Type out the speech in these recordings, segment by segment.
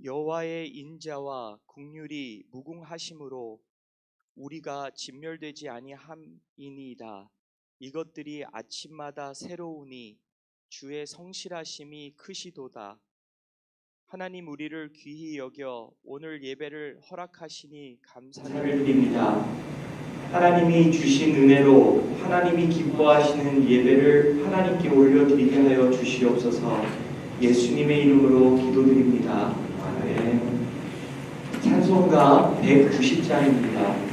여호와의 인자와 긍휼이 무궁하심으로 우리가 진멸되지 아니함이니이다. 이것들이 아침마다 새로우니 주의 성실하심이 크시도다. 하나님, 우리를 귀히 여겨 오늘 예배를 허락하시니 감사를 드립니다. 하나님이 주신 은혜로 하나님이 기뻐하시는 예배를 하나님께 올려드리게 하여 주시옵소서. 예수님의 이름으로 기도드립니다. 아멘. 찬송가 190장입니다.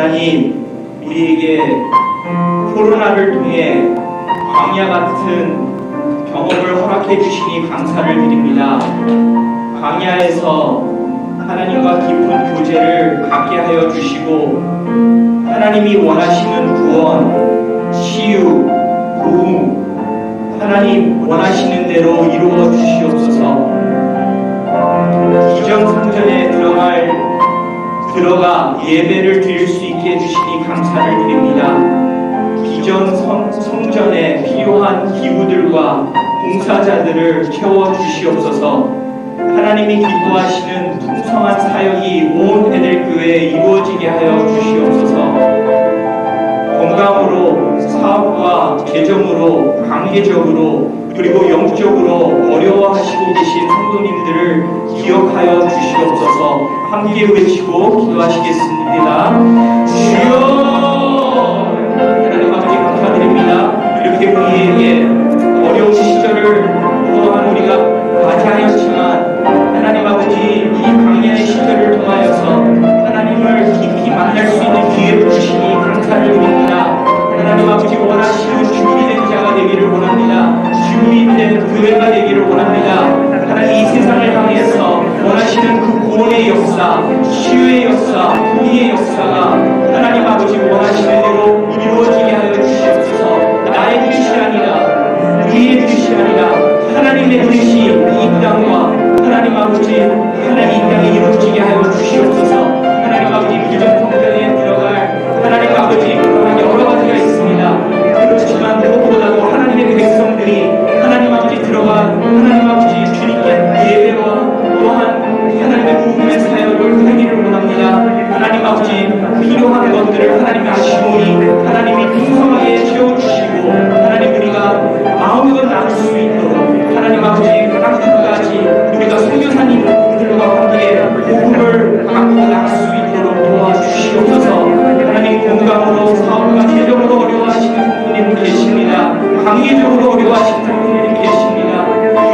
하나님, 우리에게 코로나를 통해 광야 같은 경험을 허락해 주시니 감사를 드립니다. 광야에서 하나님과 깊은 교제를 갖게 하여 주시고 하나님이 원하시는 구원, 치유, 도움, 하나님 원하시는 대로 이루어 주시옵소서. 기정 성전에 들어가 예배를 드릴 수 있게 해주시니 감사를 드립니다. 기정 성전에 필요한 기구들과 봉사자들을 채워 주시옵소서. 하나님이 기뻐하시는 풍성한 사역이 온 베델교회에 이루어지게 하여 주시옵소서. 건강으로, 사업과 재정으로, 관계적으로, 그리고 영적으로 어려워하시고 계신 성도님들을 기억하여 주시옵소서. 함께 외치고 기도하시겠습니다. 주여! 하나님 아버지 감사드립니다. 이렇게 우리에게 어려운 시절을 또한 우리가 맞이하였지만 하나님 아버지 이 광야의 시절을 통하여서 하나님을 깊이 만날 수 있는 기회를 주시니 감사를 드립니다. 하나님 아버지 원하시는 주인이 된 자가 되기를 원합니다. 주인 된 교회가 되기를 원합니다. 하나님 이 세상을 향해서 원하시는 그 구원의 역사, 치유의 역사, 공의의 역사가 하나님 아버지 원하시는 대로 이루어지게 하여 주시옵소서. 나의 뜻이 아니라 우리의 뜻이 아니라 하나님의 뜻이 이 땅과 하나님 아버지 하나님 이 땅에 이루어지게 하여 주시옵소서. 하나님 아버지 기존 성전에 들어갈 하나님 아버지 여러 가지가 있습니다. 그렇지만 무엇보다도 하나님의 백성들이 하나님 아버지 들어가 하나님 아버지 주님께 예배와 또한 하나님의 부흥의 사역을 하기를 원합니다. 하나님 아버지 필요한 것들을 하나님이 아시오니 하나님이 풍성하게 채워주시고 하나님 우리가 마음껏 나눌 수 있도록 하나님 아버지 땅끝까지 우리가 선교사님들과 함께 복음을 갖고 나갈 수 있도록 도와주시옵소서. 하나님 건강으로 사업과 재정으로 어려워하시는 성도님 계십니다. 관계적으로 어려워하시는 성도님 계십니다.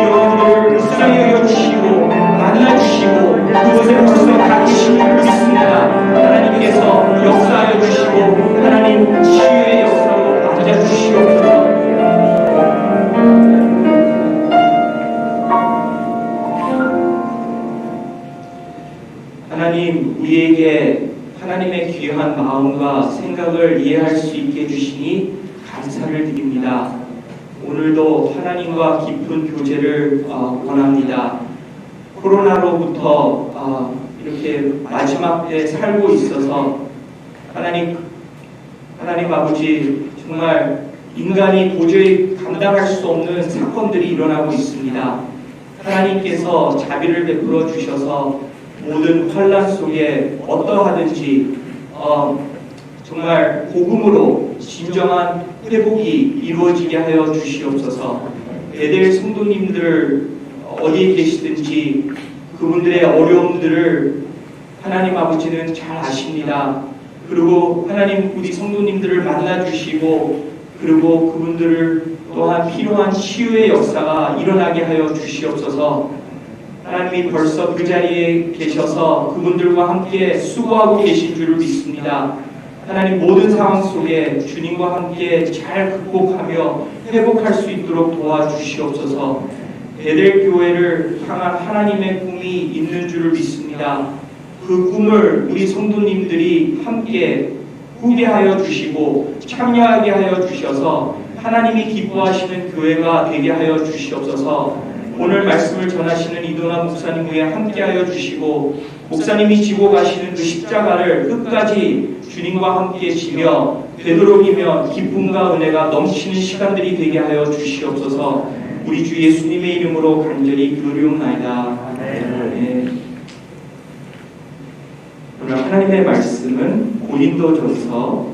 이런 분들을 불쌍히 여겨주시고 만나주시고 그곳에 벌써 다 계신 줄 믿습니다. 하나님께서 역사하여 주시고 하나님 치유의 역사로 맞아주시옵소서. 하나님 우리에게 하나님의 귀한 마음과 생각을 이해할 수 있게 해주시니 감사를 드립니다. 오늘도 하나님과 깊은 교제를 원합니다. 코로나로부터 이렇게 마지막 때 살고 있어서 하나님 아버지 정말 인간이 도저히 감당할 수 없는 사건들이 일어나고 있습니다. 하나님께서 자비를 베풀어 주셔서 모든 환란 속에 어떠하든지 정말 복음으로 진정한 회복이 이루어지게 하여 주시옵소서. 베델 성도님들 어디에 계시든지 그분들의 어려움들을 하나님 아버지는 잘 아십니다. 그리고 하나님 우리 성도님들을 만나주시고 그리고 그분들을 또한 필요한 치유의 역사가 일어나게 하여 주시옵소서. 하나님이 벌써 그 자리에 계셔서 그분들과 함께 수고하고 계신 줄을 믿습니다. 하나님 모든 상황 속에 주님과 함께 잘 극복하며 회복할 수 있도록 도와주시옵소서. 베델 교회를 향한 하나님의 꿈이 있는 줄을 믿습니다. 그 꿈을 우리 성도님들이 함께 후계하여 주시고 참여하게 하여 주셔서 하나님이 기뻐하시는 교회가 되게 하여 주시옵소서. 오늘 말씀을 전하시는 이도나 목사님 위에 함께하여 주시고 목사님이 지고 가시는 그 십자가를 끝까지 주님과 함께 지며 되도록이면 기쁨과 은혜가 넘치는 시간들이 되게 하여 주시옵소서. 우리 주 예수님의 이름으로 간절히 기도리옵나이다. 아멘. 오늘 하나님의 말씀은 고린도전서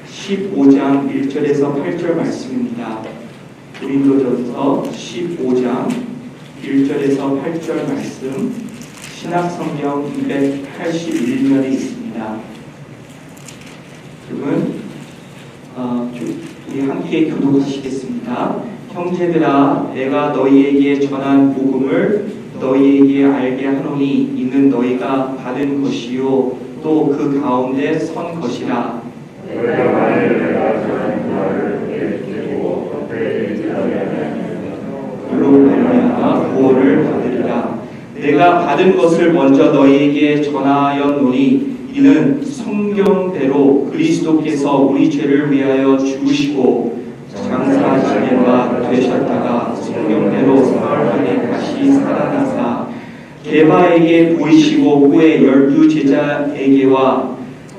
15장 1절에서 8절 말씀입니다. 고린도전서 15장 1절에서 8절 말씀 신약성경 281면에 있습니다. 그러면 우리 함께 교독하시겠습니다. 형제들아 내가 너희에게 전한 복음을 너희에게 알게 하노니 이는 너희가 받은 것이요 또 그 가운데 선 것이라. 너희가 만일 내가 전한 부활을 내게 주고 헛되이 일하면 그로 말미암아 구원을 받으리라. 내가 받은 것을 먼저 너희에게 전하였노니 이는 성경대로 그리스도께서 우리 죄를 위하여 죽으시고 장사하시는 바 되셨다가 성경대로 사흘 만에 다시 살아나사 게바에게 보이시고 후에 12 제자에게와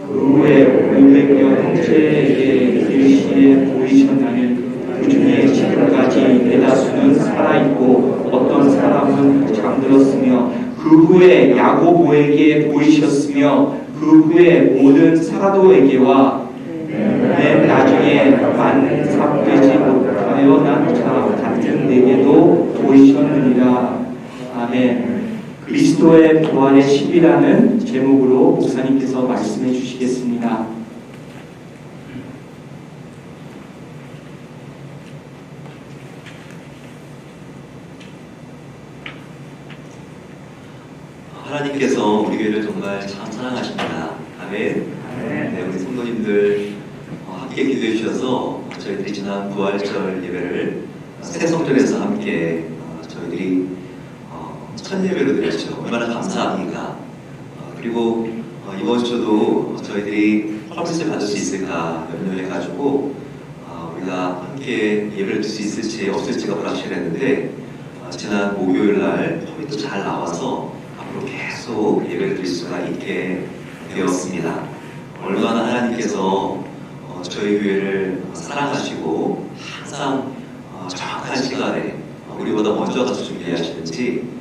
그 후에 500여 형제에게 일시에 보이셨나니 그 중에 지금까지 대다수는 살아있고 어떤 사람은 잠들었으며 그 후에 야고보에게 보이셨으며 그 후에 모든 사도에게와 맨 나중에 만삭되지 못하여 난 자 같은 내게도 보이셨느니라. 아멘. 그리스도의 부활의 10이라는 제목으로 목사님께서 말씀해 주시겠습니다. 하나님께서 우리 교회를 정말 참 사랑하십니다. 아멘. 네, 우리 성도님들 함께 기도해 주셔서 저희들이 지난 부활절 예배를 새 성전에서 함께 저희들이 첫 예배로 드렸죠. 얼마나 감사합니까? 그리고 이번 주도 저희들이 헐빛을 받을 수 있을까 염려해가지고 우리가 함께 예배를 드릴 수 있을지 없을지가 불확실했는데 지난 목요일 날 헐빛도 잘 나와서 앞으로 계속 예배를 드릴 수가 있게 되었습니다. 얼마나 하나님께서 저희 교회를 사랑하시고 항상 정확한 시간에 우리보다 먼저 가서 준비하시는지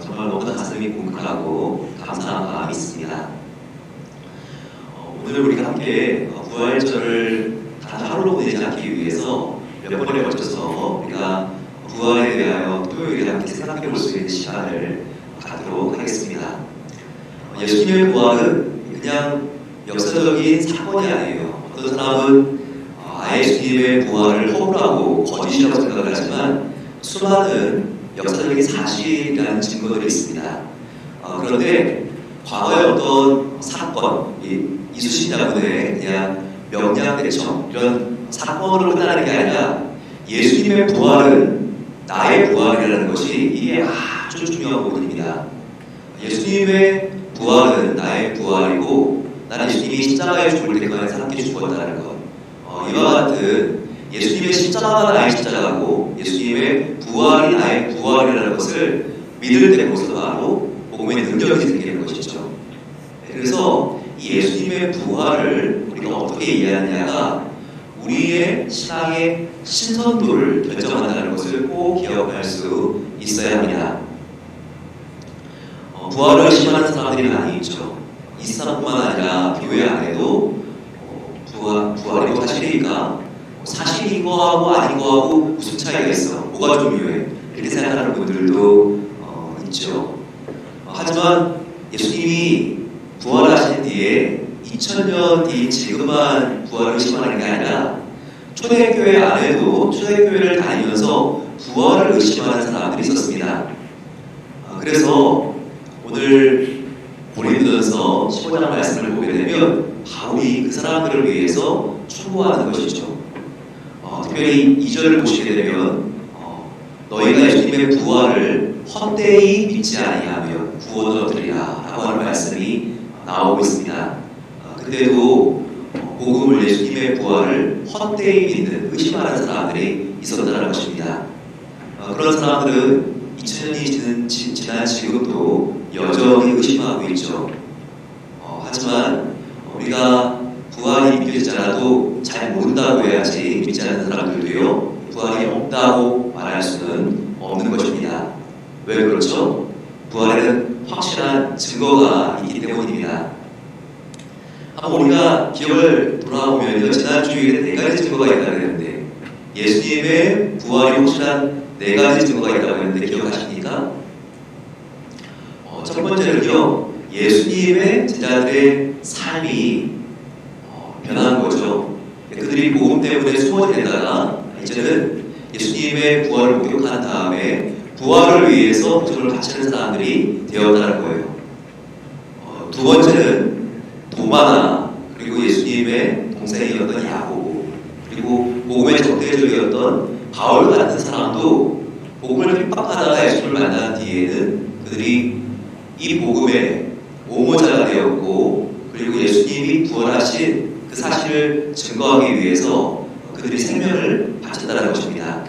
정말 너무나 가슴이 뭉클하고 감사한 마음이 있습니다. 오늘 우리가 함께 부활절을 단 하루로 보내지 않기 위해서 몇 번에 걸쳐서 우리가 부활에 대하여 토요일에 함께 생각해 볼 수 있는 시간을 갖도록 하겠습니다. 예수님의 부활은 그냥 역사적인 사건이 아니에요. 어떤 사람은 아예 예수님의 부활을 허물하고 거짓이라고 생각을 하지만 수많은 역사적인 사실이라는 증거들이 있습니다. 그런데 과거의 어떤 사건, 이순신 장군의 그냥 명량대청 이런 사건으로 끝나는 게 아니라 예수님의 부활은 나의 부활이라는 것이 이게 아주 중요한 부분입니다. 예수님의 부활은 나의 부활이고 나는 예수님이 십자가에 죽을 때까지 함께 죽었다는 것. 이와 같은 예수님의 십자가가 나의 십자가고 예수님의 부활이 나의 부활이라는 것을 믿을 때부터 바로 복음의 능력이 생기는 것이죠. 그래서 이 예수님의 부활을 우리가 어떻게 이해하느냐가 우리의 신앙의 신선도를 결정한다는 것을 꼭 기억할 수 있어야 합니다. 부활을 의심하는 사람들이 많이 있죠. 이 사람뿐만 아니라 교회 안에도 부활이 사실일까? 사실인 거하고 아닌 거하고 무슨 차이가 있어? 뭐가 중요해? 이렇게 생각하는 분들도 있죠. 하지만 예수님이 부활하신 뒤에 2000년 뒤 지금만 부활을 의심하는 게 아니라 초대교회 안에도 초대교회를 다니면서 부활을 의심하는 사람들이 있었습니다. 그래서 오늘 고린도전서 15장 말씀을 보게 되면 바울이 그 사람들을 위해서 충고하는 것이죠. 특별히 2절을 보시게 되면 너희가 예수님의 부활을 헛되이 믿지 아니하면 구원을 얻으리라 라고 하는 말씀이 나오고 있습니다. 그때도 복음을 예수님의 부활을 헛되이 믿는 의심하는 사람들이 있었다는 것입니다. 그런 사람들은 2000년이 지난 지금도 여전히 의심하고 있죠. 하지만 우리가 부활이 믿겨지지 않아도 잘 모른다고 해야지 믿지 않는 사람들도요 부활이 없다고 말할 수는 없는 것입니다. 왜 그렇죠? 부활에는 확실한 증거가 있기 때문입니다. 한번 우리가 기억을 돌아보면 지난 주일에 4가지 증거가 있다고 했는데 예수님의 부활이 확실한 4가지 증거가 있다고 했는데 기억하십니까? 첫 번째는요 예수님의 제자들의 삶이 변한 거죠. 그들이 복음 때문에 소원되다가 이제는 예수님의 부활을 목격한 다음에 부활을 위해서 목숨을 바치는 사람들이 되었다는 거예요. 두 번째는 도마나 그리고 예수님의 동생이었던 야고보 그리고 복음의 적대적이었던 바울 같은 사람도 복음을 핍박하다가 예수님을 만난 뒤에는 그들이 이 복음의 옹호자가 되었고 그리고 예수님이 부활하신 그 사실을 증거하기 위해서 그들이 생명을 바쳤다는 것입니다.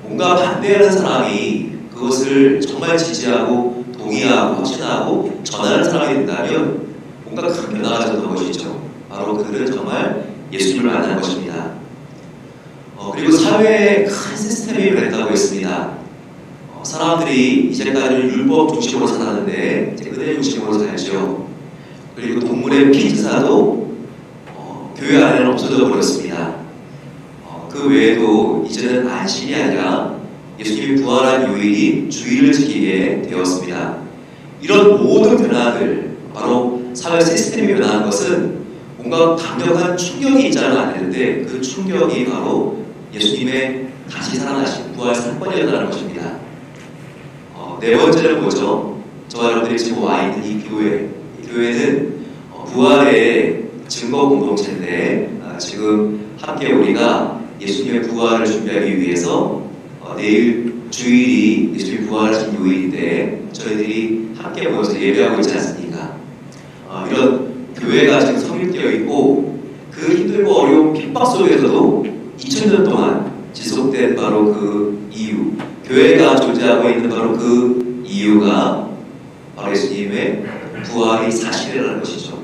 뭔가 반대하는 사람이 그것을 정말 지지하고 동의하고 확신하고 전하는 사람이 된다면 뭔가 큰 변화가 있었던 것이죠. 바로 그들은 정말 예수님을 만난 것입니다. 그리고 사회에 큰 시스템이 변했다고 했습니다. 사람들이 이제까지는 율법 중심으로 살았는데 이제 은혜 중심으로 살죠. 그리고 동물의 피제사도 교회 안에는 없어져 버렸습니다. 그 외에도 이제는 안식이 아니라 예수님이 부활한 요일이 주일을 지키게 되었습니다. 이런 모든 변화들, 바로 사회 시스템이 변화한 것은 뭔가 강력한 충격이 있자는 안 되는데 그 충격이 바로 예수님의 다시 살아나신 부활 사건이었다는 것입니다. 네 번째는 뭐죠? 저와 여러분들이 지금 와 있는 이 교회. 이 교회는 부활의 증거 공동체인데 지금 함께 우리가 예수님의 부활을 준비하기 위해서 내일 주일이 예수님 부활하신 요일인데 저희들이 함께 모여서 예배하고 있지 않습니까? 이런 교회가 지금 성립되어 있고 그 힘들고 어려운 핍박 속에서도 2000년 동안 지속된 바로 그 이유, 교회가 존재하고 있는 바로 그 이유가 바로 예수님의 부활이 사실이라는 것이죠.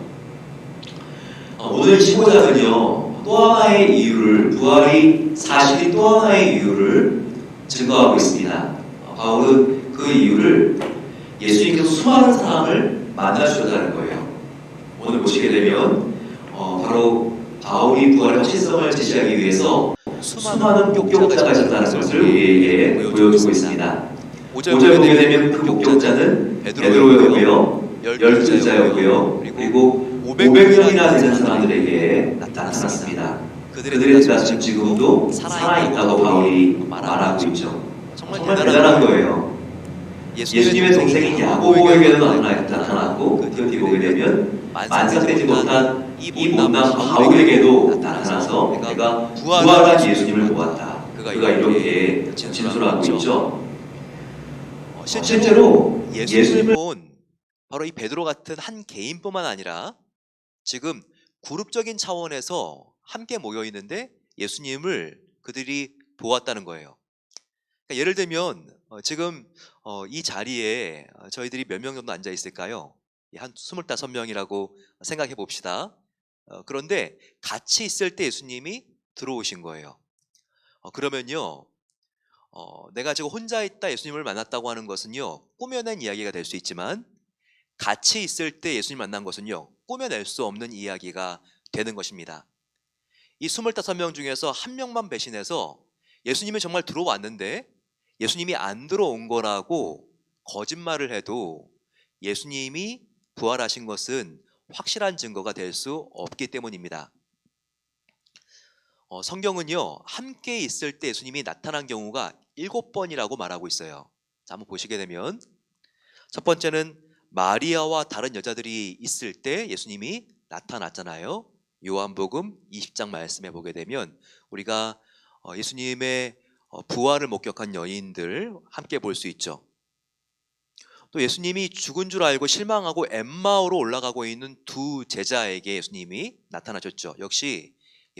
오늘 15장은요 또 하나의 이유를, 부활이 사실이 또 하나의 이유를 증거하고 있습니다. 바울은 그 이유를 예수님께서 수많은 사람을 만나주셨다는 거예요. 오늘 보시게 되면 바로 바울이 부활의 확실성을 제시하기 위해서 수많은 목격자가 있었다는 것을 우리에게 보여주고 있습니다. 5절에 보게 되면 그 목격자는 베드로였고요, 12자였고요, 그리고 500명이나 되는 사람들에게 나타났습니다. 그들의 대다수는 지금도 살아있다고 바울이 말하고 있죠. 정말 대단한 거예요. 예수님의 동생인 야고보에게도 나타났고 그 뒤에 보게 되면 만삭되지 못한 이 못난 바울에게도 나타나서 내가 부활한 예수님을 보았다. 그가 이렇게 진술하고 있죠. 실제로 예수님을 본 바로 이 베드로 같은 한 개인뿐만 아니라 지금 그룹적인 차원에서 함께 모여 있는데 예수님을 그들이 보았다는 거예요. 그러니까 예를 들면 지금 이 자리에 저희들이 몇 명 정도 앉아 있을까요? 한 25명이라고 생각해 봅시다. 그런데 같이 있을 때 예수님이 들어오신 거예요. 그러면요, 내가 지금 혼자 있다 예수님을 만났다고 하는 것은요, 꾸며낸 이야기가 될 수 있지만 같이 있을 때 예수님 만난 것은요, 꾸며낼 수 없는 이야기가 되는 것입니다. 이 25명 중에서 한 명만 배신해서 예수님이 정말 들어왔는데 예수님이 안 들어온 거라고 거짓말을 해도 예수님이 부활하신 것은 확실한 증거가 될 수 없기 때문입니다. 성경은요, 함께 있을 때 예수님이 나타난 경우가 7번이라고 말하고 있어요. 자, 한번 보시게 되면 첫 번째는 마리아와 다른 여자들이 있을 때 예수님이 나타났잖아요. 요한복음 20장 말씀에 보게 되면 우리가 예수님의 부활을 목격한 여인들 함께 볼 수 있죠. 또 예수님이 죽은 줄 알고 실망하고 엠마오로 올라가고 있는 두 제자에게 예수님이 나타나셨죠. 역시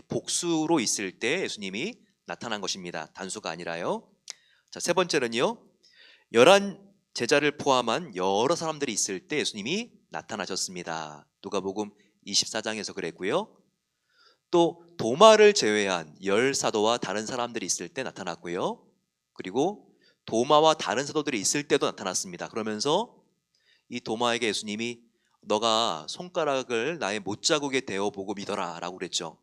복수로 있을 때 예수님이 나타난 것입니다. 단수가 아니라요. 자, 세 번째는요, 11 제자를 포함한 여러 사람들이 있을 때 예수님이 나타나셨습니다. 누가복음 24장에서 그랬고요. 또 도마를 제외한 10사도와 다른 사람들이 있을 때 나타났고요. 그리고 도마와 다른 사도들이 있을 때도 나타났습니다. 그러면서 이 도마에게 예수님이 너가 손가락을 나의 못자국에 대어보고 믿어라 라고 그랬죠.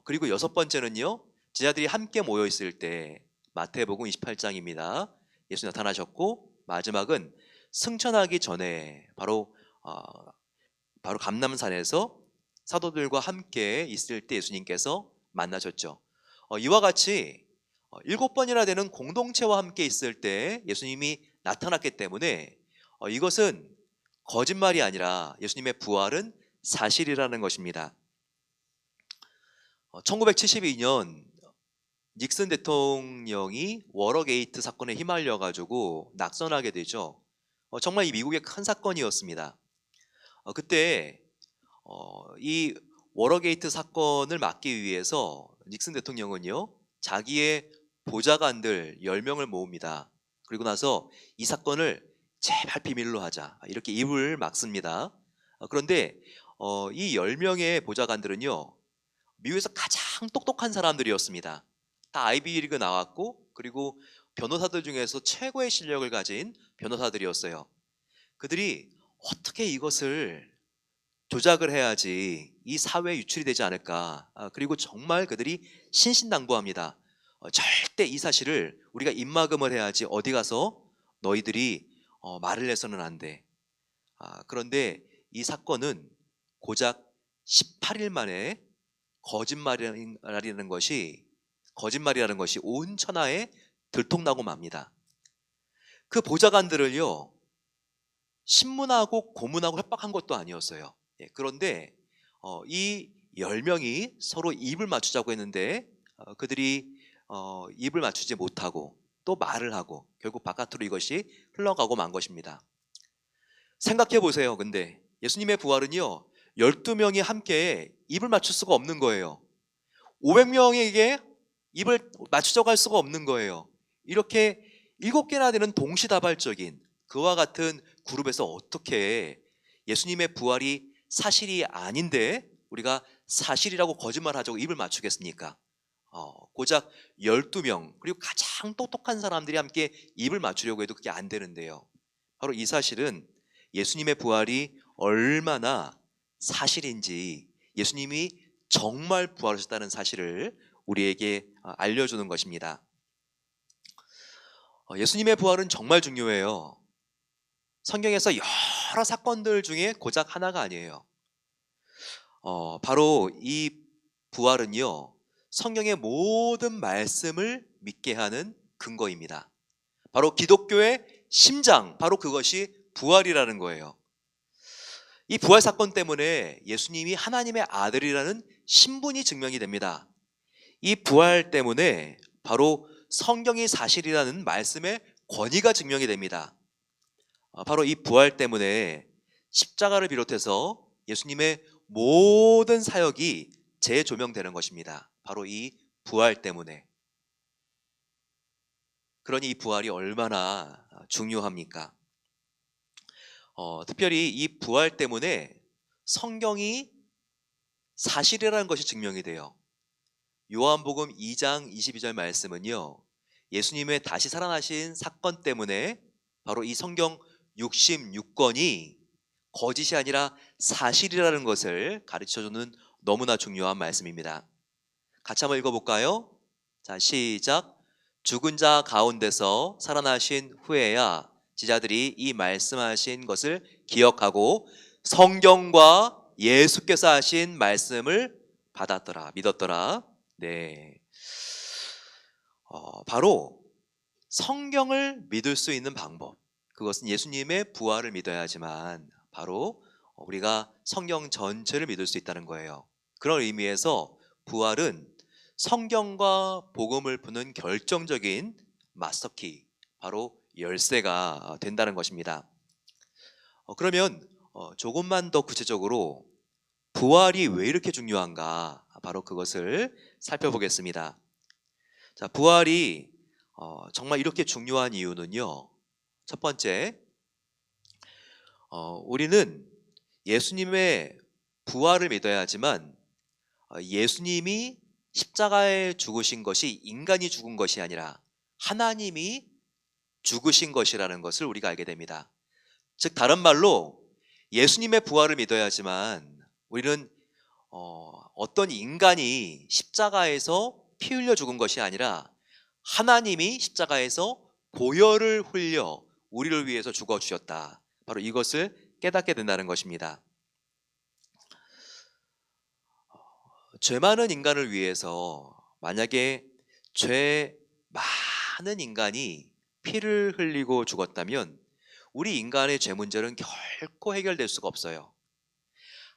그리고 6번째는요, 제자들이 함께 모여 있을 때 마태복음 28장입니다. 예수 나타나셨고, 마지막은 승천하기 전에 바로 감람산에서 사도들과 함께 있을 때 예수님께서 만나셨죠. 이와 같이 7번이나 되는 공동체와 함께 있을 때 예수님이 나타났기 때문에 이것은 거짓말이 아니라 예수님의 부활은 사실이라는 것입니다. 1972년 닉슨 대통령이 워러게이트 사건에 휘말려 가지고 낙선하게 되죠. 정말 이 미국의 큰 사건이었습니다. 그때 이 워러게이트 사건을 막기 위해서 닉슨 대통령은요, 자기의 보좌관들 10명을 모읍니다. 그리고 나서 이 사건을 제발 비밀로 하자, 이렇게 입을 막습니다. 그런데 이 10명의 보좌관들은요, 미국에서 가장 똑똑한 사람들이었습니다. 다 아이비리그 나왔고, 그리고 변호사들 중에서 최고의 실력을 가진 변호사들이었어요. 그들이 어떻게 이것을 조작을 해야지 이 사회에 유출이 되지 않을까. 그리고 정말 그들이 신신당부합니다. 절대 이 사실을 우리가 입막음을 해야지, 어디 가서 너희들이 말을 해서는 안 돼. 그런데 이 사건은 고작 18일 만에 거짓말이라는 것이 온 천하에 들통나고 맙니다. 그 보좌관들을요, 신문하고 고문하고 협박한 것도 아니었어요. 그런데 이 10명이 서로 입을 맞추자고 했는데 그들이 입을 맞추지 못하고 또 말을 하고 결국 바깥으로 이것이 흘러가고 만 것입니다. 생각해 보세요. 근데 예수님의 부활은요, 12명이 함께 입을 맞출 수가 없는 거예요. 500명에게 입을 맞추자고 할 수가 없는 거예요. 이렇게 7개나 되는 동시다발적인 그와 같은 그룹에서 어떻게 예수님의 부활이 사실이 아닌데 우리가 사실이라고 거짓말하자고 입을 맞추겠습니까? 고작 12명, 그리고 가장 똑똑한 사람들이 함께 입을 맞추려고 해도 그게 안 되는데요. 바로 이 사실은 예수님의 부활이 얼마나 사실인지, 예수님이 정말 부활하셨다는 사실을 우리에게 알려주는 것입니다. 예수님의 부활은 정말 중요해요. 성경에서 여러 사건들 중에 고작 하나가 아니에요. 바로 이 부활은요, 성경의 모든 말씀을 믿게 하는 근거입니다. 바로 기독교의 심장, 바로 그것이 부활이라는 거예요. 이 부활 사건 때문에 예수님이 하나님의 아들이라는 신분이 증명이 됩니다. 이 부활 때문에 바로 성경이 사실이라는 말씀의 권위가 증명이 됩니다. 바로 이 부활 때문에 십자가를 비롯해서 예수님의 모든 사역이 재조명되는 것입니다. 바로 이 부활 때문에. 그러니 이 부활이 얼마나 중요합니까? 특별히 이 부활 때문에 성경이 사실이라는 것이 증명이 돼요. 요한복음 2장 22절 말씀은요, 예수님의 다시 살아나신 사건 때문에 바로 이 성경 66권이 거짓이 아니라 사실이라는 것을 가르쳐주는 너무나 중요한 말씀입니다. 같이 한번 읽어볼까요? 자, 시작. 죽은 자 가운데서 살아나신 후에야 지자들이 이 말씀하신 것을 기억하고 성경과 예수께서 하신 말씀을 받았더라, 믿었더라. 네, 바로 성경을 믿을 수 있는 방법, 그것은 예수님의 부활을 믿어야지만 바로 우리가 성경 전체를 믿을 수 있다는 거예요. 그런 의미에서 부활은 성경과 복음을 푸는 결정적인 마스터키, 바로 열쇠가 된다는 것입니다. 그러면 조금만 더 구체적으로 부활이 왜 이렇게 중요한가, 바로 그것을 살펴보겠습니다. 자, 부활이 정말 이렇게 중요한 이유는요, 첫 번째, 우리는 예수님의 부활을 믿어야 하지만 예수님이 십자가에 죽으신 것이 인간이 죽은 것이 아니라 하나님이 죽으신 것이라는 것을 우리가 알게 됩니다. 즉 다른 말로 예수님의 부활을 믿어야 하지만 우리는 어떤 인간이 십자가에서 피 흘려 죽은 것이 아니라 하나님이 십자가에서 보혈을 흘려 우리를 위해서 죽어주셨다, 바로 이것을 깨닫게 된다는 것입니다. 죄 많은 인간을 위해서 만약에 죄 많은 인간이 피를 흘리고 죽었다면 우리 인간의 죄 문제는 결코 해결될 수가 없어요.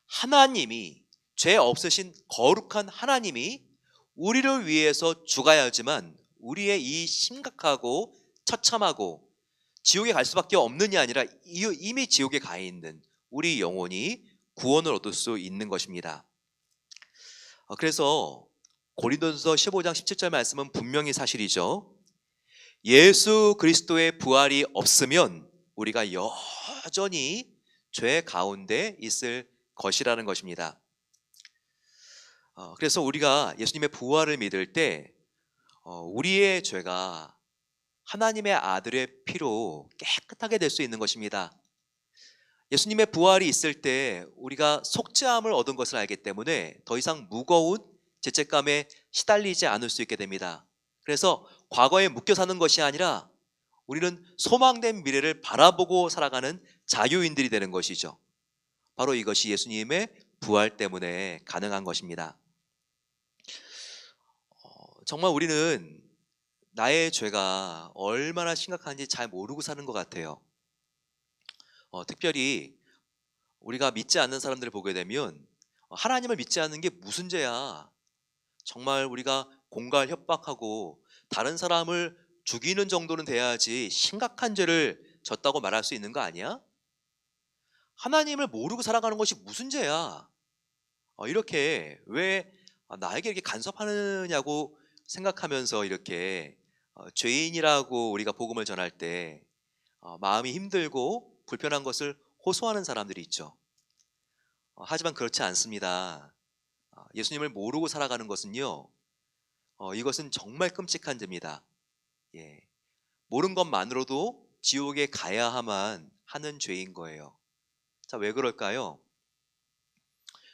하나님이, 죄 없으신 거룩한 하나님이 우리를 위해서 죽어야지만 우리의 이 심각하고 처참하고 지옥에 갈 수밖에 없느냐 아니라 이미 지옥에 가 있는 우리 영혼이 구원을 얻을 수 있는 것입니다. 그래서 고린도전서 15장 17절 말씀은 분명히 사실이죠. 예수 그리스도의 부활이 없으면 우리가 여전히 죄 가운데 있을 것이라는 것입니다. 그래서 우리가 예수님의 부활을 믿을 때 우리의 죄가 하나님의 아들의 피로 깨끗하게 될 수 있는 것입니다. 예수님의 부활이 있을 때 우리가 속죄함을 얻은 것을 알기 때문에 더 이상 무거운 죄책감에 시달리지 않을 수 있게 됩니다. 그래서 과거에 묶여 사는 것이 아니라 우리는 소망된 미래를 바라보고 살아가는 자유인들이 되는 것이죠. 바로 이것이 예수님의 부활 때문에 가능한 것입니다. 정말 우리는 나의 죄가 얼마나 심각한지 잘 모르고 사는 것 같아요. 특별히 우리가 믿지 않는 사람들을 보게 되면 하나님을 믿지 않는 게 무슨 죄야? 정말 우리가 공갈 협박하고 다른 사람을 죽이는 정도는 돼야지 심각한 죄를 졌다고 말할 수 있는 거 아니야? 하나님을 모르고 살아가는 것이 무슨 죄야? 이렇게 왜 나에게 이렇게 간섭하느냐고 생각하면서 이렇게 죄인이라고 우리가 복음을 전할 때 마음이 힘들고 불편한 것을 호소하는 사람들이 있죠. 하지만 그렇지 않습니다. 예수님을 모르고 살아가는 것은요, 이것은 정말 끔찍한 죄입니다. 예, 모른 것만으로도 지옥에 가야만 하는 죄인 거예요. 자, 왜 그럴까요?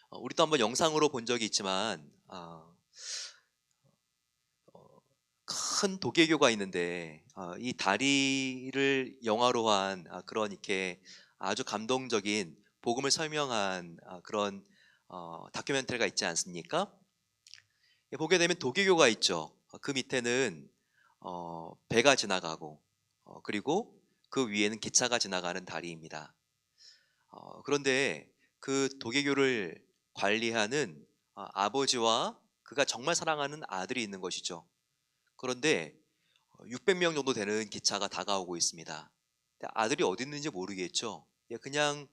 우리도 한번 영상으로 본 적이 있지만 큰 도개교가 있는데 이 다리를 영화로 한 그런 이렇게 아주 감동적인 복음을 설명한 그런 다큐멘터리가 있지 않습니까? 보게 되면 도개교가 있죠. 그 밑에는 배가 지나가고 그리고 그 위에는 기차가 지나가는 다리입니다. 그런데 그 도개교를 관리하는 아버지와 그가 정말 사랑하는 아들이 있는 것이죠. 그런데 600명 정도 되는 기차가 다가오고 있습니다. 아들이 어디 있는지 모르겠죠. 그냥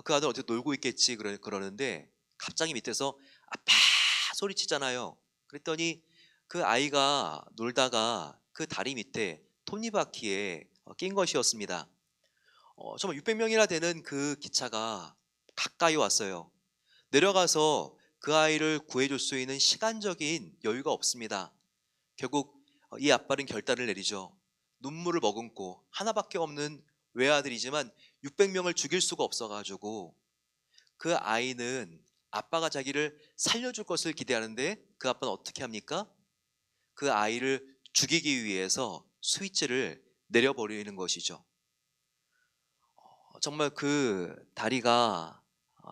그 아들 어디 놀고 있겠지 그러는데 갑자기 밑에서 아빠 소리치잖아요. 그랬더니 그 아이가 놀다가 그 다리 밑에 톱니바퀴에 낀 것이었습니다. 정말 600명이나 되는 그 기차가 가까이 왔어요. 내려가서 그 아이를 구해줄 수 있는 시간적인 여유가 없습니다. 결국 이 아빠는 결단을 내리죠. 눈물을 머금고 하나밖에 없는 외아들이지만 600명을 죽일 수가 없어가지고 그 아이는 아빠가 자기를 살려줄 것을 기대하는데 그 아빠는 어떻게 합니까? 그 아이를 죽이기 위해서 스위치를 내려버리는 것이죠. 정말 그 다리가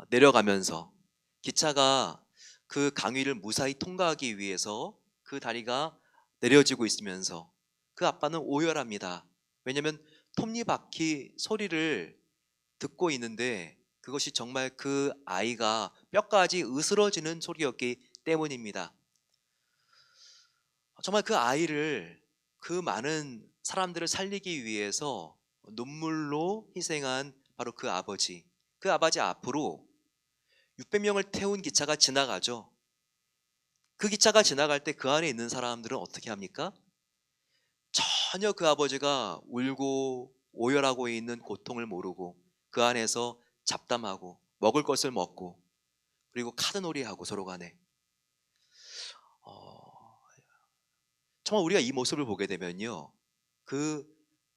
내려가면서 기차가 그 강위를 무사히 통과하기 위해서 그 다리가 내려지고 있으면서 그 아빠는 오열합니다. 왜냐하면 톱니바퀴 소리를 듣고 있는데 그것이 정말 그 아이가 뼈까지 으스러지는 소리였기 때문입니다. 정말 그 아이를, 그 많은 사람들을 살리기 위해서 눈물로 희생한 바로 그 아버지 앞으로 600명을 태운 기차가 지나가죠. 그 기차가 지나갈 때 그 안에 있는 사람들은 어떻게 합니까? 전혀 그 아버지가 울고 오열하고 있는 고통을 모르고 그 안에서 잡담하고 먹을 것을 먹고 그리고 카드놀이하고 서로 간에 정말 우리가 이 모습을 보게 되면요, 그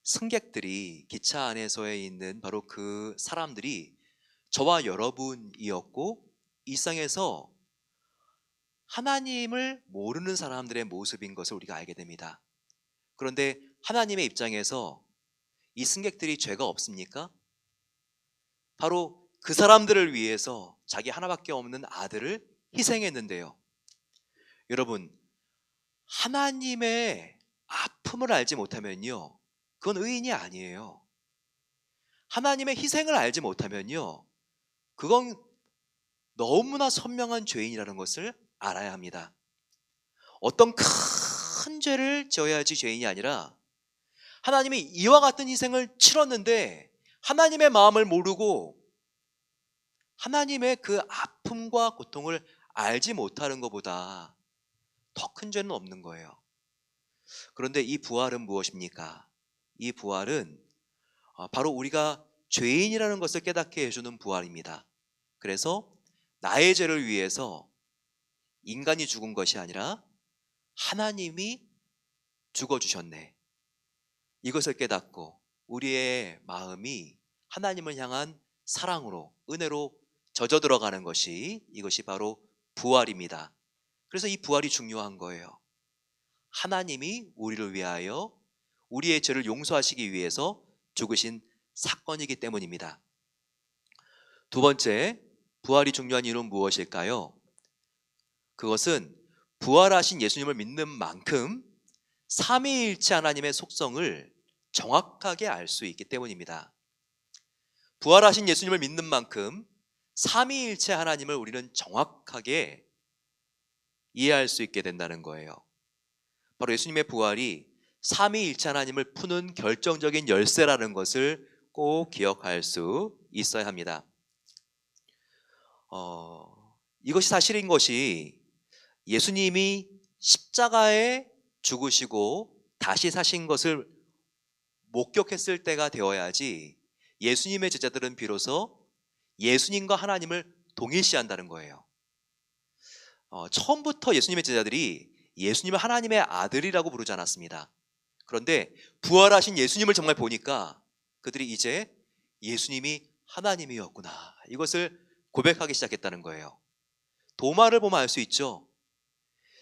승객들이 기차 안에서에 있는 바로 그 사람들이 저와 여러분이었고 일상에서 하나님을 모르는 사람들의 모습인 것을 우리가 알게 됩니다. 그런데 하나님의 입장에서 이 승객들이 죄가 없습니까? 바로 그 사람들을 위해서 자기 하나밖에 없는 아들을 희생했는데요. 여러분, 하나님의 아픔을 알지 못하면요, 그건 의인이 아니에요. 하나님의 희생을 알지 못하면요, 그건 너무나 선명한 죄인이라는 것을 알아야 합니다. 어떤 큰 죄를 지어야지 죄인이 아니라 하나님이 이와 같은 희생을 치렀는데 하나님의 마음을 모르고 하나님의 그 아픔과 고통을 알지 못하는 것보다 더 큰 죄는 없는 거예요. 그런데 이 부활은 무엇입니까? 이 부활은 바로 우리가 죄인이라는 것을 깨닫게 해주는 부활입니다. 그래서 나의 죄를 위해서 인간이 죽은 것이 아니라 하나님이 죽어주셨네, 이것을 깨닫고 우리의 마음이 하나님을 향한 사랑으로, 은혜로 젖어 들어가는 것이, 이것이 바로 부활입니다. 그래서 이 부활이 중요한 거예요. 하나님이 우리를 위하여 우리의 죄를 용서하시기 위해서 죽으신 사건이기 때문입니다. 두 번째, 부활이 중요한 이유는 무엇일까요? 그것은 부활하신 예수님을 믿는 만큼 삼위일체 하나님의 속성을 정확하게 알 수 있기 때문입니다. 부활하신 예수님을 믿는 만큼 삼위일체 하나님을 우리는 정확하게 이해할 수 있게 된다는 거예요. 바로 예수님의 부활이 삼위일체 하나님을 푸는 결정적인 열쇠라는 것을 꼭 기억할 수 있어야 합니다. 이것이 사실인 것이 예수님이 십자가에 죽으시고 다시 사신 것을 목격했을 때가 되어야지 예수님의 제자들은 비로소 예수님과 하나님을 동일시한다는 거예요. 처음부터 예수님의 제자들이 예수님을 하나님의 아들이라고 부르지 않았습니다. 그런데 부활하신 예수님을 정말 보니까 그들이 이제 예수님이 하나님이었구나, 이것을 고백하기 시작했다는 거예요. 도마를 보면 알 수 있죠.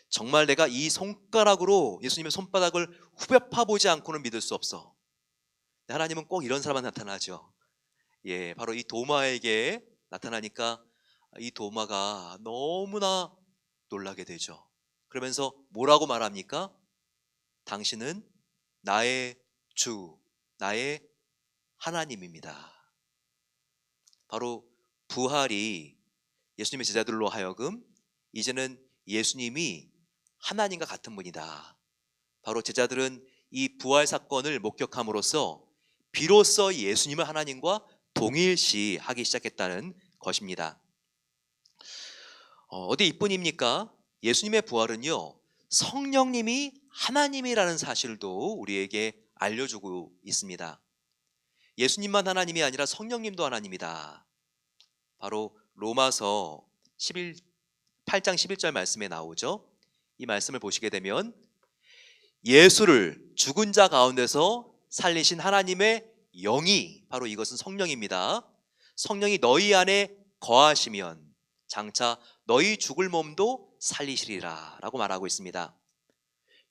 정말 내가 이 손가락으로 예수님의 손바닥을 후벼파 보지 않고는 믿을 수 없어. 하나님은 꼭 이런 사람만 나타나죠. 바로 이 도마에게 나타나니까 이 도마가 너무나 놀라게 되죠. 그러면서 뭐라고 말합니까? 당신은 나의 주, 나의 하나님입니다. 바로 부활이 예수님의 제자들로 하여금 이제는 예수님이 하나님과 같은 분이다. 바로 제자들은 이 부활 사건을 목격함으로써 비로소 예수님을 하나님과 동일시하기 시작했다는 것입니다. 어디 이뿐입니까? 예수님의 부활은요, 성령님이 하나님이라는 사실도 우리에게 알려주고 있습니다. 예수님만 하나님이 아니라 성령님도 하나님이다. 바로 로마서 8장 11절 말씀에 나오죠. 이 말씀을 보시게 되면 예수를 죽은 자 가운데서 살리신 하나님의 영이, 바로 이것은 성령입니다. 성령이 너희 안에 거하시면 장차 너희 죽을 몸도 살리시리라 라고 말하고 있습니다.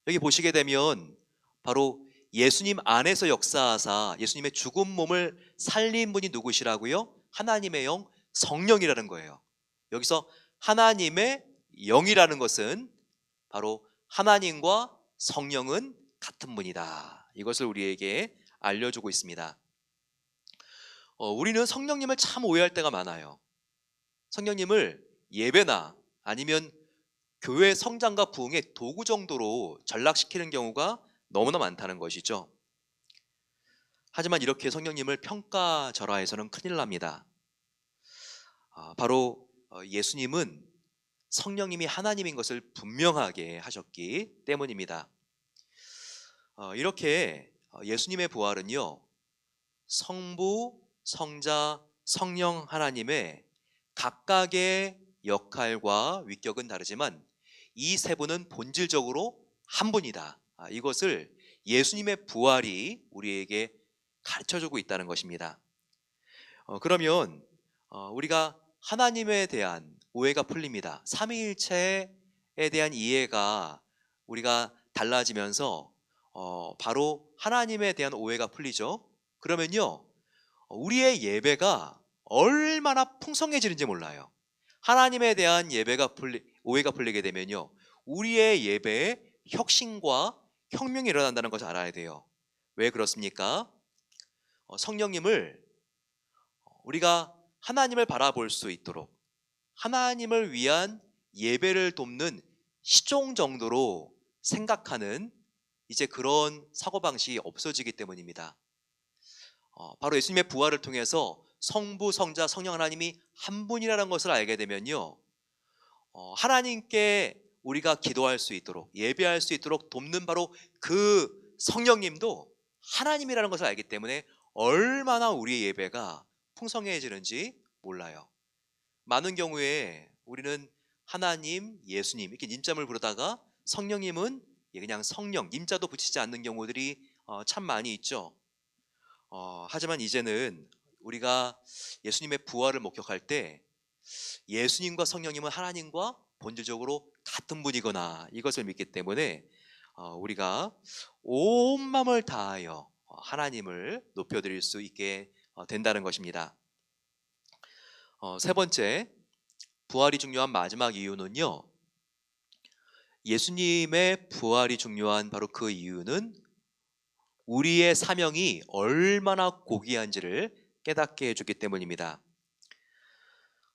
여기 보시게 되면 바로 예수님 안에서 역사하사 예수님의 죽은 몸을 살린 분이 누구시라고요? 하나님의 영, 성령이라는 거예요. 여기서 하나님의 영이라는 것은 바로 하나님과 성령은 같은 분이다, 이것을 우리에게 알려주고 있습니다. 우리는 성령님을 참 오해할 때가 많아요. 성령님을 예배나 아니면 교회 성장과 부흥의 도구 정도로 전락시키는 경우가 너무나 많다는 것이죠. 하지만 이렇게 성령님을 평가절하해서는 큰일 납니다. 바로 예수님은 성령님이 하나님인 것을 분명하게 하셨기 때문입니다. 이렇게 예수님의 부활은요, 성부, 성자, 성령 하나님의 각각의 역할과 위격은 다르지만 이 세 분은 본질적으로 한 분이다, 이것을 예수님의 부활이 우리에게 가르쳐주고 있다는 것입니다. 그러면 우리가 하나님에 대한 오해가 풀립니다. 삼위일체에 대한 이해가 우리가 달라지면서 바로 하나님에 대한 오해가 풀리죠. 그러면요, 우리의 예배가 얼마나 풍성해지는지 몰라요. 하나님에 대한 오해가 풀리게 되면요, 우리의 예배에 혁신과 혁명이 일어난다는 것을 알아야 돼요. 왜 그렇습니까? 성령님을 우리가 하나님을 바라볼 수 있도록 하나님을 위한 예배를 돕는 시종 정도로 생각하는 이제 그런 사고방식이 없어지기 때문입니다. 바로 예수님의 부활을 통해서 성부, 성자, 성령 하나님이 한 분이라는 것을 알게 되면요, 하나님께 우리가 기도할 수 있도록 예배할 수 있도록 돕는 바로 그 성령님도 하나님이라는 것을 알기 때문에 얼마나 우리의 예배가 풍성해지는지 몰라요. 많은 경우에 우리는 하나님, 예수님 이렇게 님자를 부르다가 성령님은 그냥 성령, 님자도 붙이지 않는 경우들이 참 많이 있죠. 하지만 이제는 우리가 예수님의 부활을 목격할 때 예수님과 성령님은 하나님과 본질적으로 같은 분이거나 이것을 믿기 때문에 우리가 온 마음을 다하여 하나님을 높여드릴 수 있게 된다는 것입니다. 세 번째, 부활이 중요한 마지막 이유는요, 예수님의 부활이 중요한 바로 그 이유는 우리의 사명이 얼마나 고귀한지를 깨닫게 해주기 때문입니다.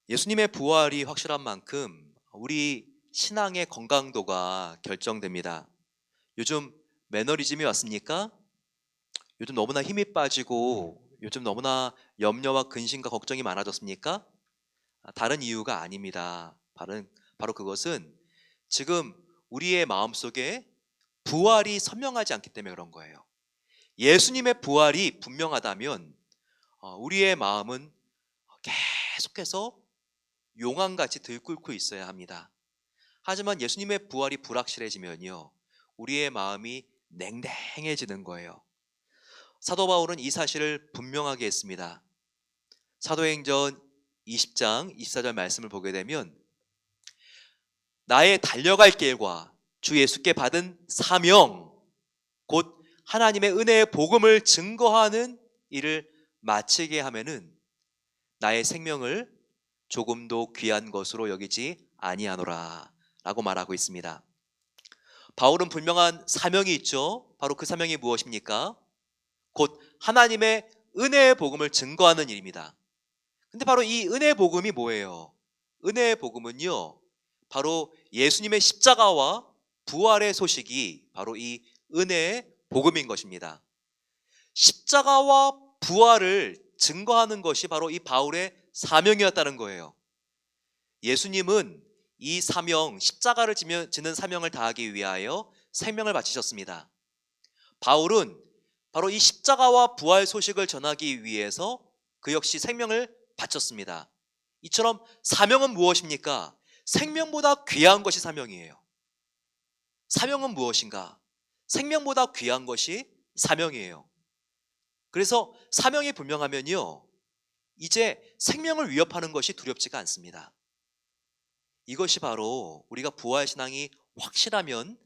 예수님의 부활이 확실한 만큼 우리 신앙의 건강도가 결정됩니다. 요즘 매너리즘이 왔습니까? 요즘 너무나 힘이 빠지고 요즘 너무나 염려와 근심과 걱정이 많아졌습니까? 다른 이유가 아닙니다. 바로 그것은 지금 우리의 마음속에 부활이 선명하지 않기 때문에 그런 거예요. 예수님의 부활이 분명하다면 우리의 마음은 계속해서 용왕같이 들끓고 있어야 합니다. 하지만 예수님의 부활이 불확실해지면요, 우리의 마음이 냉랭해지는 거예요. 사도 바울은 이 사실을 분명하게 했습니다. 사도행전 20장 24절 말씀을 보게 되면 나의 달려갈 길과 주 예수께 받은 사명 곧 하나님의 은혜의 복음을 증거하는 일을 마치게 하면은 나의 생명을 조금도 귀한 것으로 여기지 아니하노라 라고 말하고 있습니다. 바울은 분명한 사명이 있죠. 바로 그 사명이 무엇입니까? 곧 하나님의 은혜의 복음을 증거하는 일입니다. 근데 바로 이 은혜의 복음이 뭐예요? 은혜의 복음은요, 바로 예수님의 십자가와 부활의 소식이 바로 이 은혜의 복음인 것입니다. 십자가와 부활을 증거하는 것이 바로 이 바울의 사명이었다는 거예요. 예수님은 이 사명, 십자가를 지는 사명을 다하기 위하여 생명을 바치셨습니다. 바울은 바로 이 십자가와 부활 소식을 전하기 위해서 그 역시 생명을 바쳤습니다. 이처럼 사명은 무엇입니까? 생명보다 귀한 것이 사명이에요. 사명은 무엇인가? 생명보다 귀한 것이 사명이에요. 그래서 사명이 분명하면요, 이제 생명을 위협하는 것이 두렵지가 않습니다. 이것이 바로 우리가 부활신앙이 확실하면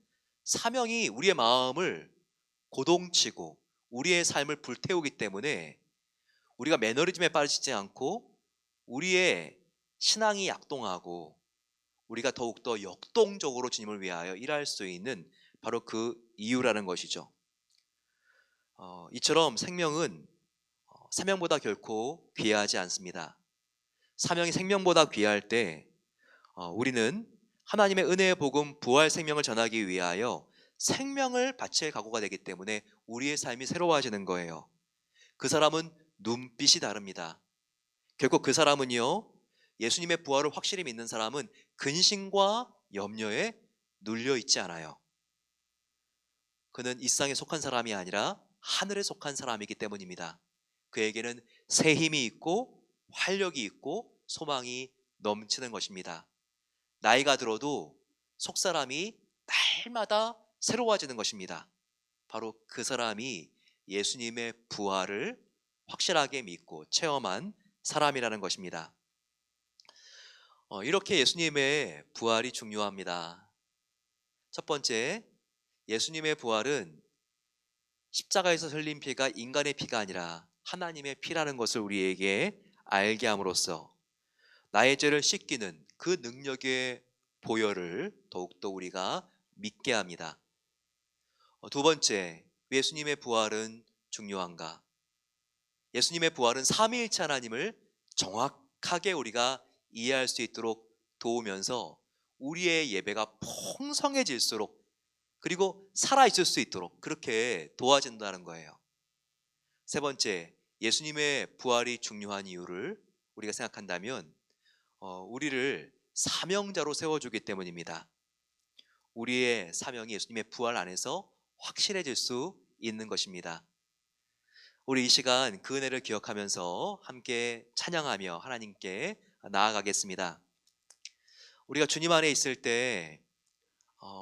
사명이 우리의 마음을 고동치고 우리의 삶을 불태우기 때문에 우리가 매너리즘에 빠지지 않고 우리의 신앙이 약동하고 우리가 더욱더 역동적으로 주님을 위하여 일할 수 있는 바로 그 이유라는 것이죠. 이처럼 생명은 사명보다 결코 귀하지 않습니다. 사명이 생명보다 귀할 때 우리는 하나님의 은혜의 복음 부활 생명을 전하기 위하여 생명을 바칠 각오가 되기 때문에 우리의 삶이 새로워지는 거예요. 그 사람은 눈빛이 다릅니다. 결국 그 사람은요, 예수님의 부활을 확실히 믿는 사람은 근심과 염려에 눌려 있지 않아요. 그는 이 세상에 속한 사람이 아니라 하늘에 속한 사람이기 때문입니다. 그에게는 새 힘이 있고 활력이 있고 소망이 넘치는 것입니다. 나이가 들어도 속사람이 날마다 새로워지는 것입니다. 바로 그 사람이 예수님의 부활을 확실하게 믿고 체험한 사람이라는 것입니다. 이렇게 예수님의 부활이 중요합니다. 첫 번째, 예수님의 부활은 십자가에서 흘린 피가 인간의 피가 아니라 하나님의 피라는 것을 우리에게 알게 함으로써 나의 죄를 씻기는 그 능력의 보혈을 더욱더 우리가 믿게 합니다. 두 번째, 예수님의 부활은 중요한가? 예수님의 부활은 삼위일체 하나님을 정확하게 우리가 이해할 수 있도록 도우면서 우리의 예배가 풍성해질수록 그리고 살아있을 수 있도록 그렇게 도와준다는 거예요. 세 번째, 예수님의 부활이 중요한 이유를 우리가 생각한다면 우리를 사명자로 세워주기 때문입니다. 우리의 사명이 예수님의 부활 안에서 확실해질 수 있는 것입니다. 우리 이 시간 그 은혜를 기억하면서 함께 찬양하며 하나님께 나아가겠습니다. 우리가 주님 안에 있을 때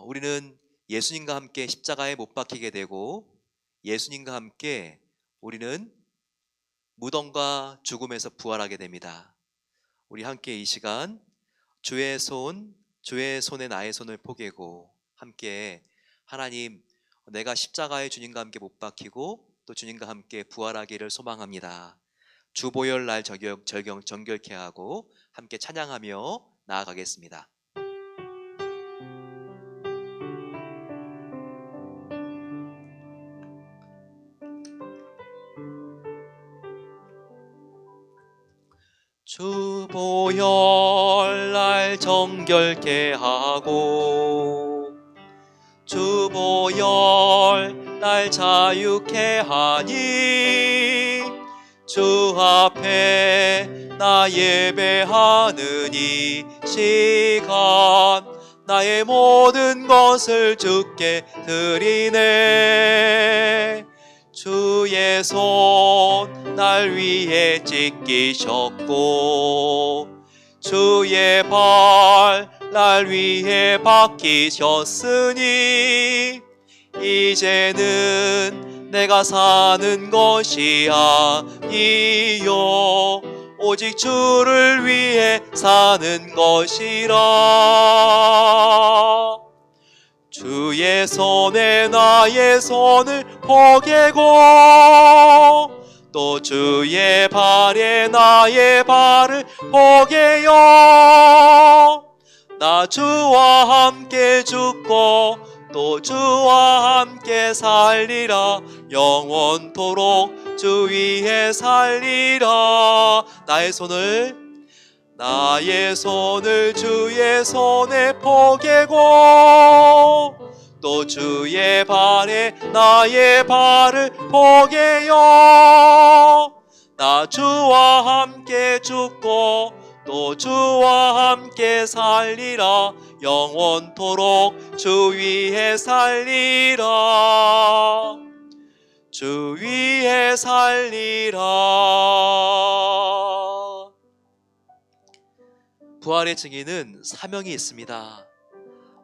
우리는 예수님과 함께 십자가에 못 박히게 되고 예수님과 함께 우리는 무덤과 죽음에서 부활하게 됩니다. 우리 함께 이 시간 주의 손에 나의 손을 포개고 함께 하나님, 내가 십자가에 주님과 함께 못 박히고 또 주님과 함께 부활하기를 소망합니다. 주보혈 날 정결케 하고 함께 찬양하며 나아가겠습니다. 주보혈 날 정결케 하고 주보혈 날 자유케 하니 주 앞에 나 예배하는 이 시간 나의 모든 것을 주께 드리네. 주의 손 날 위해 찢기셨고 주의 발 날 위해 박히셨으니 이제는 내가 사는 것이 아니요 오직 주를 위해 사는 것이라. 주의 손에 나의 손을 포개고 또 주의 발에 나의 발을 포개요. 나 주와 함께 죽고 또 주와 함께 살리라. 영원토록 주 위에 살리라. 나의 손을 주의 손에 포개고 또 주의 발에 나의 발을 포개요. 나 주와 함께 죽고 또 주와 함께 살리라. 영원토록 주 위에 살리라. 주 위에 살리라. 부활의 증인은 사명이 있습니다.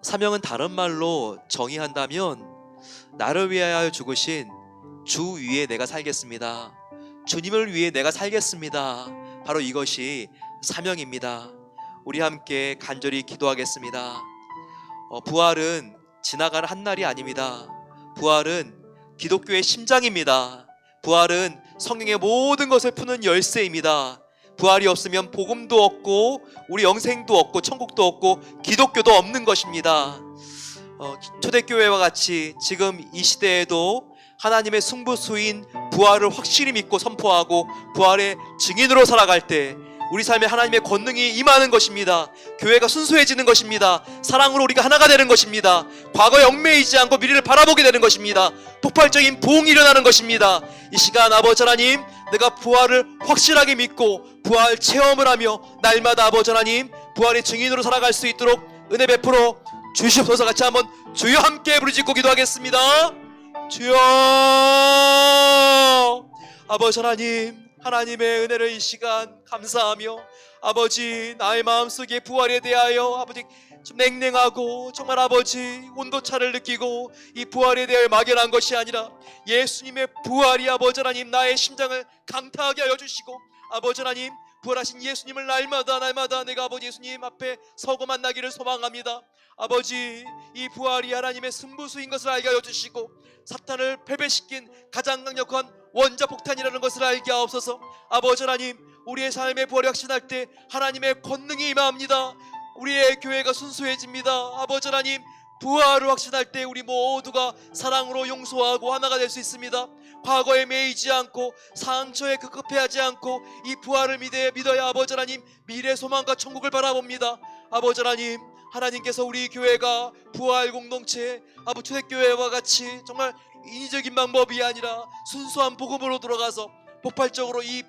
사명은 다른 말로 정의한다면 나를 위하여 죽으신 주 위에 내가 살겠습니다. 주님을 위해 내가 살겠습니다. 바로 이것이 사명입니다. 우리 함께 간절히 기도하겠습니다. 부활은 지나가는 한 날이 아닙니다. 부활은 기독교의 심장입니다. 부활은 성경의 모든 것을 푸는 열쇠입니다. 부활이 없으면 복음도 없고 우리 영생도 없고 천국도 없고 기독교도 없는 것입니다. 초대교회와 같이 지금 이 시대에도 하나님의 승부수인 부활을 확실히 믿고 선포하고 부활의 증인으로 살아갈 때 우리 삶에 하나님의 권능이 임하는 것입니다. 교회가 순수해지는 것입니다. 사랑으로 우리가 하나가 되는 것입니다. 과거에 얽매이지 않고 미래를 바라보게 되는 것입니다. 폭발적인 부흥이 일어나는 것입니다. 이 시간 아버지 하나님, 내가 부활을 확실하게 믿고 부활 체험을 하며 날마다 아버지 하나님 부활의 증인으로 살아갈 수 있도록 은혜 베풀어 주시옵소서. 같이 한번 주여 함께 부르짖고 기도하겠습니다. 주여. 아버지 하나님, 하나님의 은혜를 이 시간 감사하며 아버지 나의 마음속에 부활에 대하여 아버지 좀 냉랭하고 정말 아버지 온도차를 느끼고 이 부활에 대하여 막연한 것이 아니라 예수님의 부활이 아버지 하나님 나의 심장을 강타하게 하여 주시고 아버지 하나님 부활하신 예수님을 날마다 내가 아버지 예수님 앞에 서고 만나기를 소망합니다. 아버지 이 부활이 하나님의 승부수인 것을 알게 하여 주시고 사탄을 패배시킨 가장 강력한 원자폭탄이라는 것을 알게 하옵소서. 아버지 하나님 우리의 삶의 부활이 확신할 때 하나님의 권능이 임합니다. 우리의 교회가 순수해집니다. 아버지 하나님 부활을 확신할 때 우리 모두가 사랑으로 용서하고 하나가 될 수 있습니다. 과거에 매이지 않고 상처에 급급해하지 않고 이 부활을 믿어야 아버지 하나님 미래 소망과 천국을 바라봅니다. 아버지 하나님, 하나님께서 우리 교회가 부활 공동체 아버지 초대교회와 같이 정말 인위적인 방법이 아니라 순수한 복음으로 들어가서 폭발적으로 이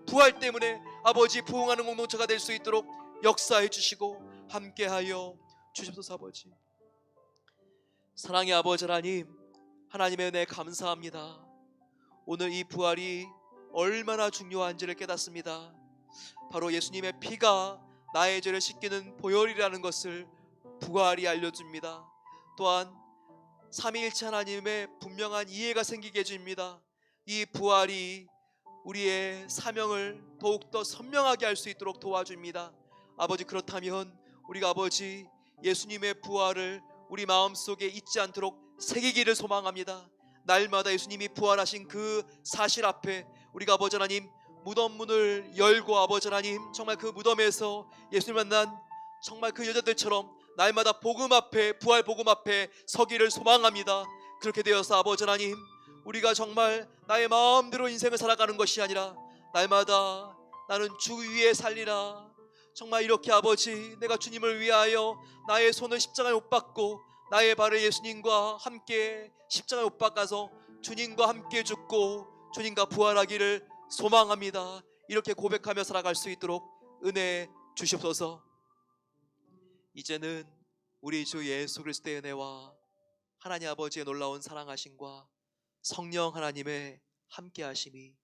부활 때문에 아버지 부흥하는 공동체가 될 수 있도록 역사해 주시고 함께하여 주시옵소서. 아버지 사랑의 아버지 하나님, 하나님의 은혜 감사합니다. 오늘 이 부활이 얼마나 중요한지를 깨닫습니다. 바로 예수님의 피가 나의 죄를 씻기는 보혈이라는 것을 부활이 알려줍니다. 또한 삼위일체 하나님의 분명한 이해가 생기게 해줍니다. 이 부활이 우리의 사명을 더욱더 선명하게 할 수 있도록 도와줍니다. 아버지, 그렇다면 우리가 아버지 예수님의 부활을 우리 마음속에 잊지 않도록 새기기를 소망합니다. 날마다 예수님이 부활하신 그 사실 앞에 우리가 아버지 하나님 무덤 문을 열고 아버지 하나님 정말 그 무덤에서 예수님 만난 정말 그 여자들처럼 날마다 복음 앞에, 부활 복음 앞에 서기를 소망합니다. 그렇게 되어서 아버지 하나님 우리가 정말 나의 마음대로 인생을 살아가는 것이 아니라 날마다 나는 주 위에 살리라, 정말 이렇게 아버지 내가 주님을 위하여 나의 손을 십자가에 못 박고 나의 발을 예수님과 함께 십자가에 못 박아서 주님과 함께 죽고 주님과 부활하기를 소망합니다. 이렇게 고백하며 살아갈 수 있도록 은혜 주시옵소서. 이제는 우리 주 예수 그리스도의 은혜와 하나님 아버지의 놀라운 사랑하심과 성령 하나님의 함께하심이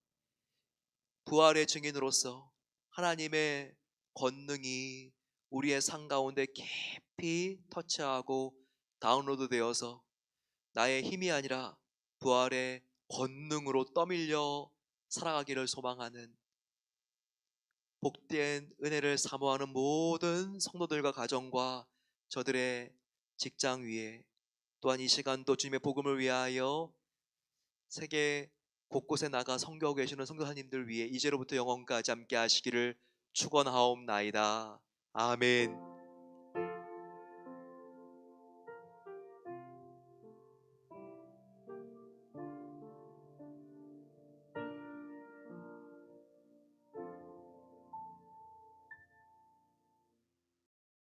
부활의 증인으로서 하나님의 권능이 우리의 삶 가운데 깊이 터치하고 다운로드 되어서 나의 힘이 아니라 부활의 권능으로 떠밀려 살아가기를 소망하는 복된 은혜를 사모하는 모든 성도들과 가정과 저들의 직장 위에, 또한 이 시간도 주님의 복음을 위하여 세계 곳곳에 나가 선교하고 계시는 선교사님들 위해 이제로부터 영원까지 함께 하시기를 축원하옵나이다. 아멘.